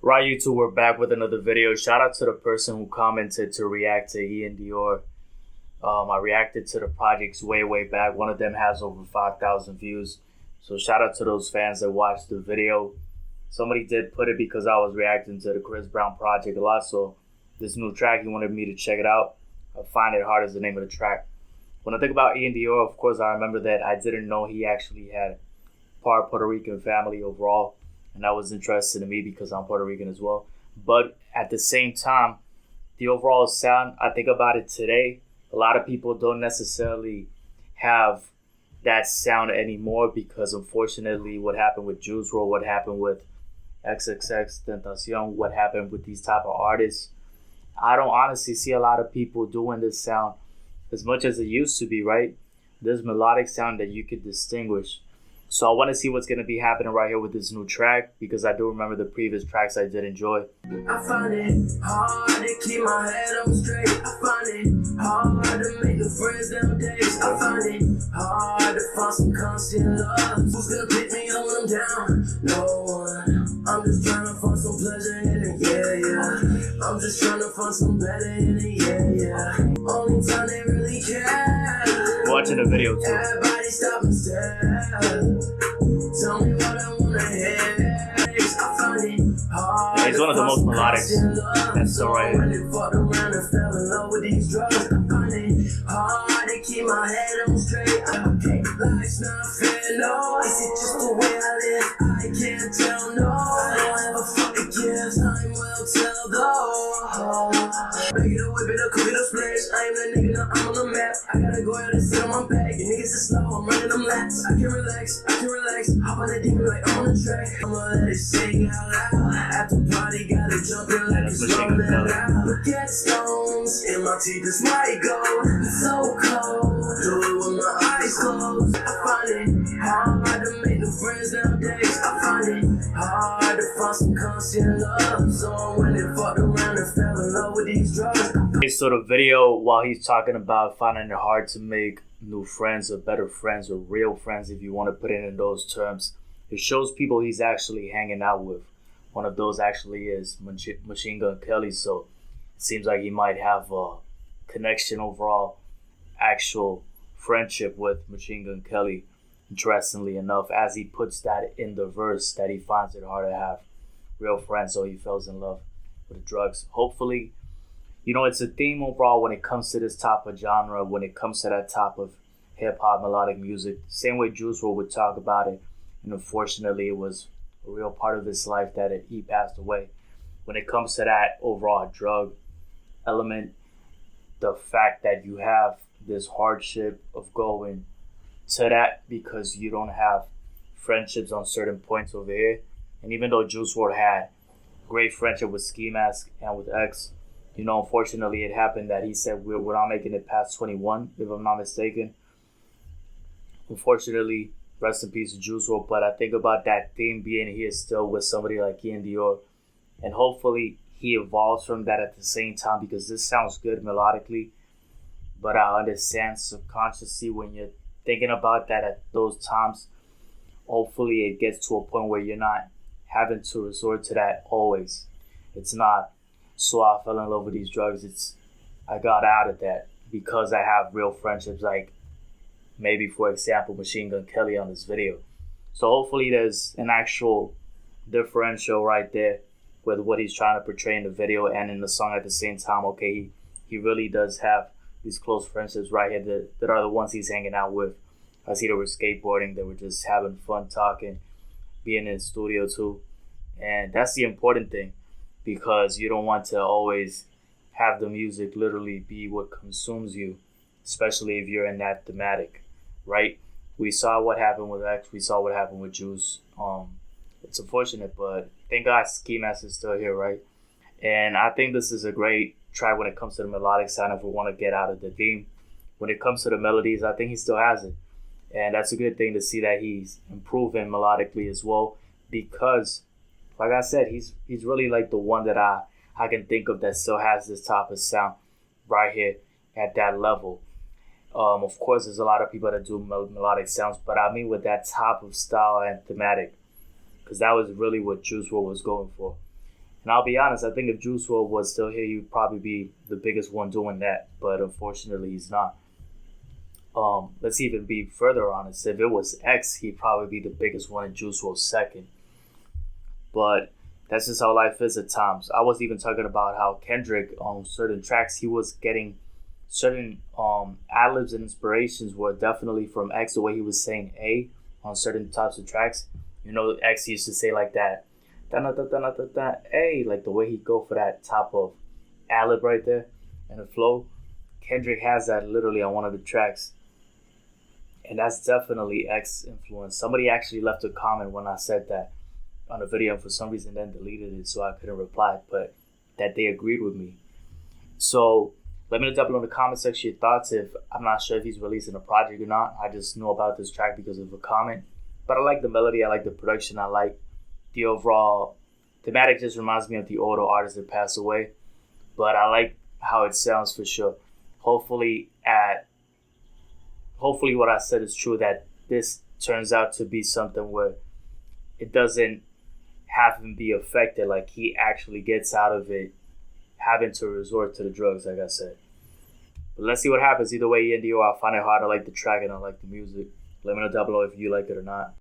Right, YouTube, we're back with another video. Shout out to the person who commented to react to Iann Dior. I reacted to the projects way back. One of them has over 5,000 views. So shout out to those fans that watched the video. Somebody did put it because I was reacting to the Chris Brown project a lot. So this new track, he wanted me to check it out. Find It Hard is the name of the track. When I think about Iann Dior, of course, I remember that I didn't know he actually had part Puerto Rican family overall. And that was interesting to me because I'm Puerto Rican as well. But at the same time, the overall sound, I think about it today, a lot of people don't necessarily have that sound anymore because unfortunately what happened with Juice WRLD, what happened with XXXTentacion, what happened with these type of artists, I don't honestly see a lot of people doing this sound as much as it used to be, right? This melodic sound that you could distinguish. So I want to see what's going to be happening right here with this new track because I do remember the previous tracks I did enjoy. I find it hard to keep my head on straight. I find it hard to make new friends nowadays. I find it hard to find some constant love. Who's going to pick me up when I'm down? No one. I'm just trying to find some pleasure in it, yeah. I'm just trying to find some better in it, yeah. Only time they really care. Watching the video too. Everybody stop and stare. Tell me what I wanna hear. I find it hard. Yeah, he's one of the most melodic. That's so right. I fucked around and fell in love with these drugs. I find it hard to keep my head on straight. Okay, life's not fair, no. Is it just the way I live? I can't tell, no. I don't have a fucking gift. Time will tell, though. Make it a whip it, a cook it, a splash. I am that nigga, now I'm on the map. I gotta go out and sit on my back. You niggas is slow, I'm running them laps. I can relax. Hop on that demon like I'm on the track. I'ma let it sing out loud. At the party, gotta jump in like it's rolling out. Look at stones in my teeth, it's white gold. It's so cold, do it with my eyes closed. I find it hard to make new friends nowadays. I find it hard to find some constant love. So I went and fucked around and fell in love with these drugs. So the video, while he's talking about finding it hard to make new friends or better friends or real friends, if you want to put it in those terms, it shows people he's actually hanging out with. One of those actually is Machine Gun Kelly, so it seems like he might have a connection overall, actual friendship with Machine Gun Kelly, interestingly enough, as he puts that in the verse that he finds it hard to have real friends, so he falls in love with the drugs. Hopefully, you know, it's a theme overall when it comes to this type of genre, when it comes to that type of hip-hop melodic music. Same way Juice WRLD would talk about it. And unfortunately, it was a real part of his life that he passed away. When it comes to that overall drug element, the fact that you have this hardship of going to that because you don't have friendships on certain points over here. And even though Juice WRLD had great friendship with Ski Mask and with X, you know, unfortunately, it happened that he said we're not making it past 21, if I'm not mistaken. Unfortunately, rest in peace to Juice WRLD. But I think about that theme being here still with somebody like Iann Dior. And hopefully, he evolves from that at the same time because this sounds good melodically. But I understand subconsciously when you're thinking about that at those times, hopefully it gets to a point where you're not having to resort to that always. It's not, so I fell in love with these drugs. It's, I got out of that because I have real friendships, like maybe, for example, Machine Gun Kelly on this video. So hopefully there's an actual differential right there with what he's trying to portray in the video and in the song at the same time. Okay, he really does have these close friendships right here that are the ones he's hanging out with. I see they were skateboarding, they were just having fun talking, being in the studio too. And that's the important thing, because you don't want to always have the music literally be what consumes you, especially if you're in that thematic, right? We saw what happened with X, we saw what happened with Juice. It's unfortunate, but thank God Ski Mask is still here, right? And I think this is a great track when it comes to the melodic sound if we want to get out of the theme. When it comes to the melodies, I think he still has it. And that's a good thing to see that he's improving melodically as well, because like I said, he's really like the one that I can think of that still has this type of sound right here at that level. Of course, there's a lot of people that do melodic sounds, but I mean with that type of style and thematic, because that was really what Juice WRLD was going for. And I'll be honest, I think if Juice WRLD was still here, he'd probably be the biggest one doing that. But unfortunately, he's not. Let's even be further honest. If it was X, he'd probably be the biggest one and Juice WRLD second. But that's just how life is at times. I was even talking about how Kendrick on certain tracks he was getting certain ad libs and inspirations were definitely from X. The way he was saying A on certain types of tracks, X used to say like that, da da da da da da A, like the way he go for that type of ad lib right there and the flow. Kendrick has that literally on one of the tracks. And that's definitely X influence. Somebody actually left a comment when I said that on a video, and for some reason then deleted it, so I couldn't reply, but that they agreed with me. So let me know down below in the comment section your thoughts. If I'm not sure if he's releasing a project or not. I just know about this track because of a comment. But I like the melody, I like the production, I like the overall thematic. Just reminds me of the older artists that passed away. But I like how it sounds for sure. Hopefully what I said is true, that this turns out to be something where it doesn't have him be affected, like he actually gets out of it having to resort to the drugs, like I said. But let's see what happens. Either way, Iann Dior, I find it hard. I like the track and I like the music. Let me know down below if you like it or not.